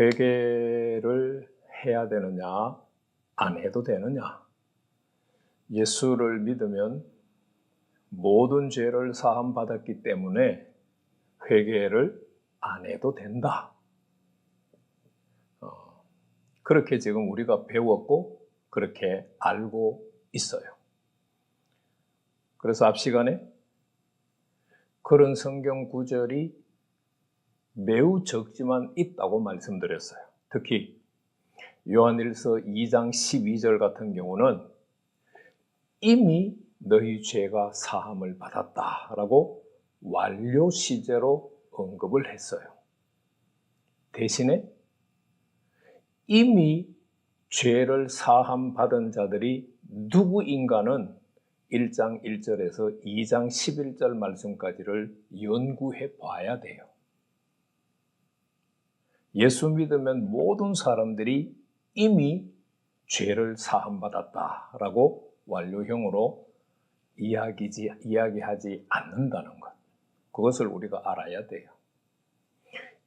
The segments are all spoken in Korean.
회개를 해야 되느냐, 안 해도 되느냐? 예수를 믿으면 모든 죄를 사함 받았기 때문에 회개를 안 해도 된다. 그렇게 지금 우리가 배웠고 그렇게 알고 있어요. 그래서 앞 시간에 그런 성경 구절이 매우 적지만 있다고 말씀드렸어요. 특히 요한일서 2장 12절 같은 경우는 이미 너희 죄가 사함을 받았다라고 완료 시제로 언급을 했어요. 대신에 이미 죄를 사함 받은 자들이 누구인가는 1장 1절에서 2장 11절 말씀까지를 연구해 봐야 돼요. 예수 믿으면 모든 사람들이 이미 죄를 사함 받았다라고 완료형으로 이야기하지 않는다는 것. 그것을 우리가 알아야 돼요.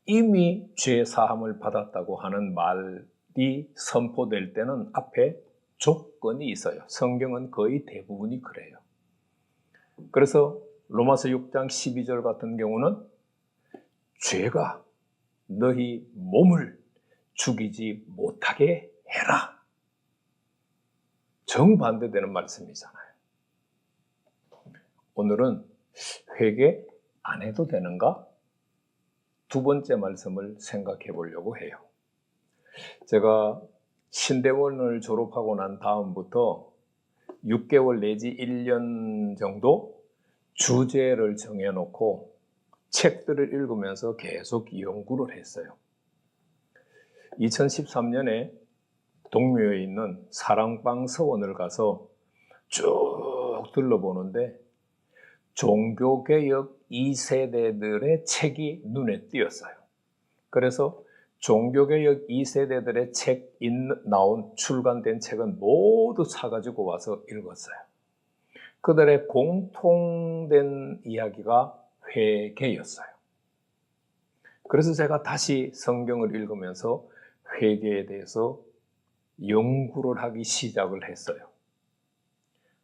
이미 죄 사함을 받았다고 하는 말이 선포될 때는 앞에 조건이 있어요. 성경은 거의 대부분이 그래요. 그래서 로마서 6장 12절 같은 경우는 죄가 너희 몸을 죽이지 못하게 해라. 정반대되는 말씀이잖아요. 오늘은 회개 안 해도 되는가? 두 번째 말씀을 생각해 보려고 해요. 제가 신대원을 졸업하고 난 다음부터 6개월 내지 1년 정도 주제를 정해놓고 책들을 읽으면서 계속 연구를 했어요. 2013년에 동묘에 있는 사랑방 서원을 가서 쭉 둘러보는데 종교개혁 2세대들의 책이 눈에 띄었어요. 그래서 종교개혁 2세대들의 책 출간된 책은 모두 사가지고 와서 읽었어요. 그들의 공통된 이야기가 회개였어요. 그래서 제가 다시 성경을 읽으면서 회개에 대해서 연구를 하기 시작을 했어요.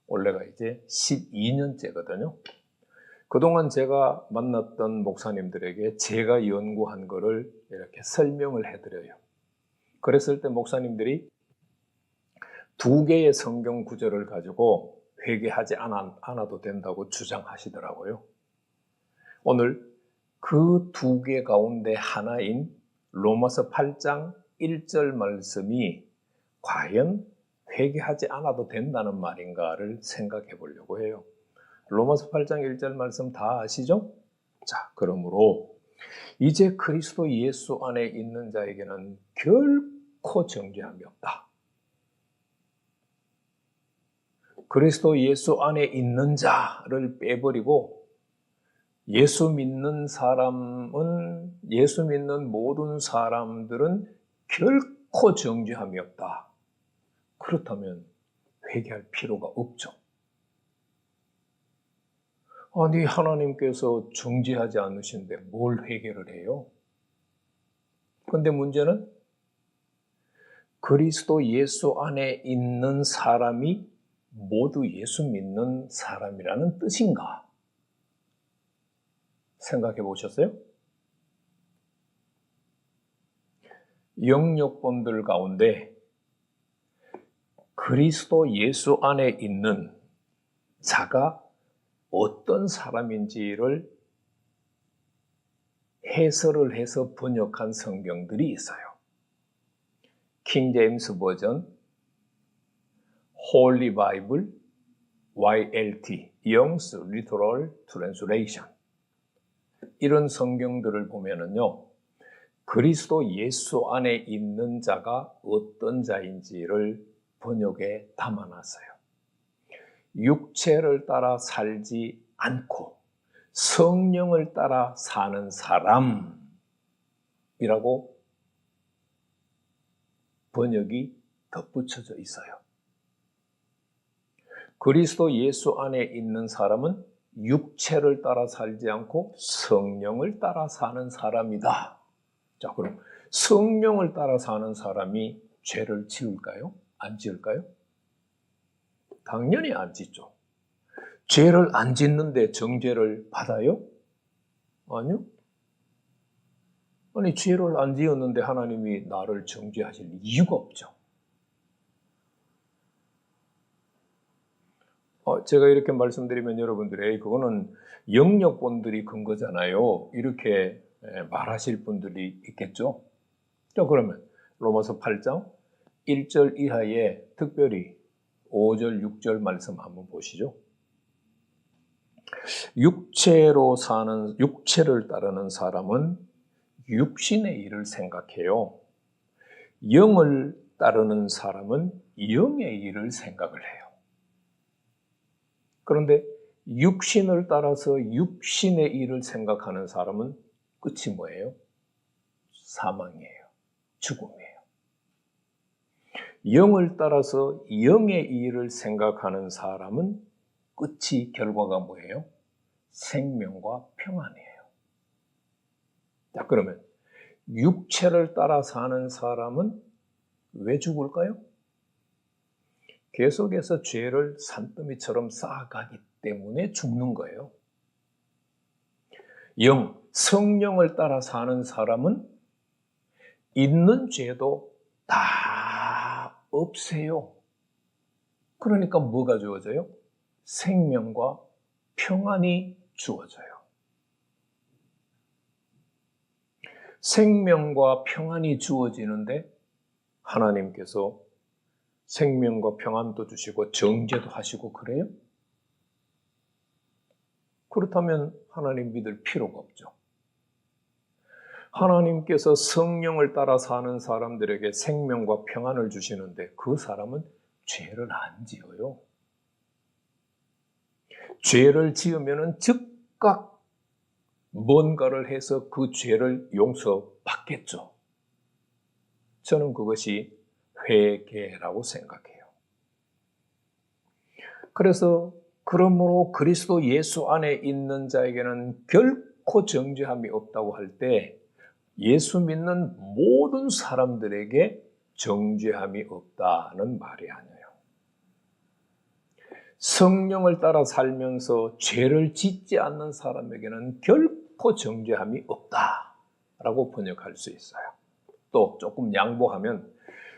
올해가 이제 12년째거든요. 그동안 제가 만났던 목사님들에게 제가 연구한 거를 이렇게 설명을 해드려요. 그랬을 때 목사님들이 두 개의 성경 구절을 가지고 회개하지 않아도 된다고 주장하시더라고요. 오늘 그 두 개 가운데 하나인 로마서 8장 1절 말씀이 과연 회개하지 않아도 된다는 말인가를 생각해 보려고 해요. 로마서 8장 1절 말씀 다 아시죠? 자, 그러므로 이제 그리스도 예수 안에 있는 자에게는 결코 정죄함이 없다. 그리스도 예수 안에 있는 자를 빼버리고 예수 믿는 모든 사람들은 결코 정죄함이 없다. 그렇다면 회개할 필요가 없죠. 아니, 하나님께서 정죄하지 않으신데 뭘 회개를 해요? 그런데 문제는 그리스도 예수 안에 있는 사람이 모두 예수 믿는 사람이라는 뜻인가? 생각해 보셨어요? 영역본들 가운데 그리스도 예수 안에 있는 자가 어떤 사람인지를 해설을 해서 번역한 성경들이 있어요. 킹 제임스 버전, 홀리 바이블, YLT, Young's Literal Translation. 이런 성경들을 보면은요, 그리스도 예수 안에 있는 자가 어떤 자인지를 번역에 담아놨어요. 육체를 따라 살지 않고 성령을 따라 사는 사람이라고 번역이 덧붙여져 있어요. 그리스도 예수 안에 있는 사람은 육체를 따라 살지 않고 성령을 따라 사는 사람이다. 자, 그럼 성령을 따라 사는 사람이 죄를 지을까요? 안 지을까요? 당연히 안 짓죠. 죄를 안 짓는데 정죄를 받아요? 아니요. 아니, 죄를 안 지었는데 하나님이 나를 정죄하실 이유가 없죠. 제가 이렇게 말씀드리면 여러분들이 그거는 영역본들이 근거잖아요. 이렇게 말하실 분들이 있겠죠. 자, 그러면 로마서 8장 1절 이하에 특별히 5절, 6절 말씀 한번 보시죠. 육체를 따르는 사람은 육신의 일을 생각해요. 영을 따르는 사람은 영의 일을 생각을 해요. 그런데 육신을 따라서 육신의 일을 생각하는 사람은 끝이 뭐예요? 사망이에요. 죽음이에요. 영을 따라서 영의 일을 생각하는 사람은 끝이 결과가 뭐예요? 생명과 평안이에요. 자, 그러면 육체를 따라 사는 사람은 왜 죽을까요? 계속해서 죄를 산더미처럼 쌓아가기 때문에 죽는 거예요. 성령을 따라 사는 사람은 있는 죄도 다 없애요. 그러니까 뭐가 주어져요? 생명과 평안이 주어져요. 생명과 평안이 주어지는데 하나님께서 생명과 평안도 주시고 정죄도 하시고 그래요? 그렇다면 하나님 믿을 필요가 없죠. 하나님께서 성령을 따라 사는 사람들에게 생명과 평안을 주시는데 그 사람은 죄를 안 지어요. 죄를 지으면 즉각 뭔가를 해서 그 죄를 용서받겠죠. 저는 그것이 회개라고 생각해요. 그러므로 그리스도 예수 안에 있는 자에게는 결코 정죄함이 없다고 할 때 예수 믿는 모든 사람들에게 정죄함이 없다는 말이 아니에요. 성령을 따라 살면서 죄를 짓지 않는 사람에게는 결코 정죄함이 없다라고 번역할 수 있어요. 또 조금 양보하면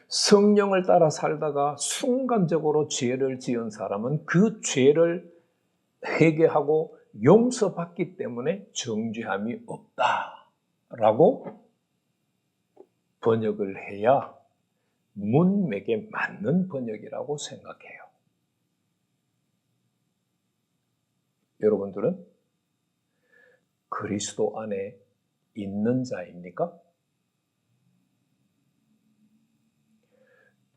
성령을 따라 살다가 순간적으로 죄를 지은 사람은 그 죄를 회개하고 용서받기 때문에 정죄함이 없다라고 번역을 해야 문맥에 맞는 번역이라고 생각해요. 여러분들은 그리스도 안에 있는 자입니까?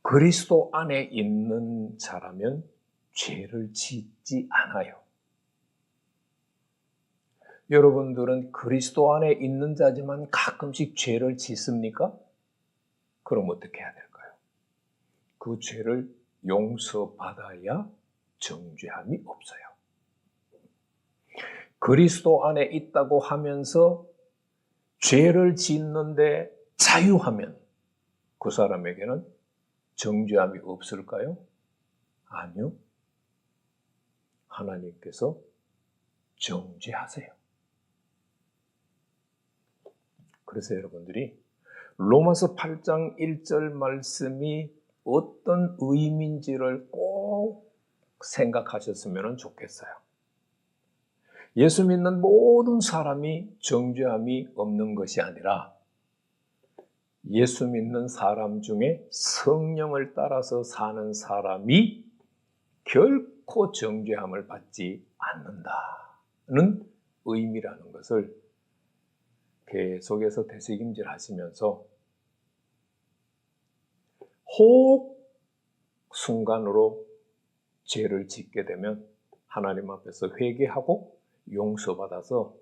그리스도 안에 있는 자라면 죄를 짓지 않아요. 여러분들은 그리스도 안에 있는 자지만 가끔씩 죄를 짓습니까? 그럼 어떻게 해야 될까요? 그 죄를 용서받아야 정죄함이 없어요. 그리스도 안에 있다고 하면서 죄를 짓는데 자유하면 그 사람에게는 정죄함이 없을까요? 아니요. 하나님께서 정죄하세요. 그래서 여러분들이 로마서 8장 1절 말씀이 어떤 의미인지를 꼭 생각하셨으면 좋겠어요. 예수 믿는 모든 사람이 정죄함이 없는 것이 아니라 예수 믿는 사람 중에 성령을 따라서 사는 사람이 결코 정죄함을 받지 않는다는 의미라는 것을 계속해서 되새김질 하시면서 혹 순간으로 죄를 짓게 되면 하나님 앞에서 회개하고 용서받아서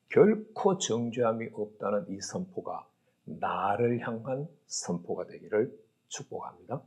결코 정죄함이 없다는 이 선포가 나를 향한 선포가 되기를 축복합니다.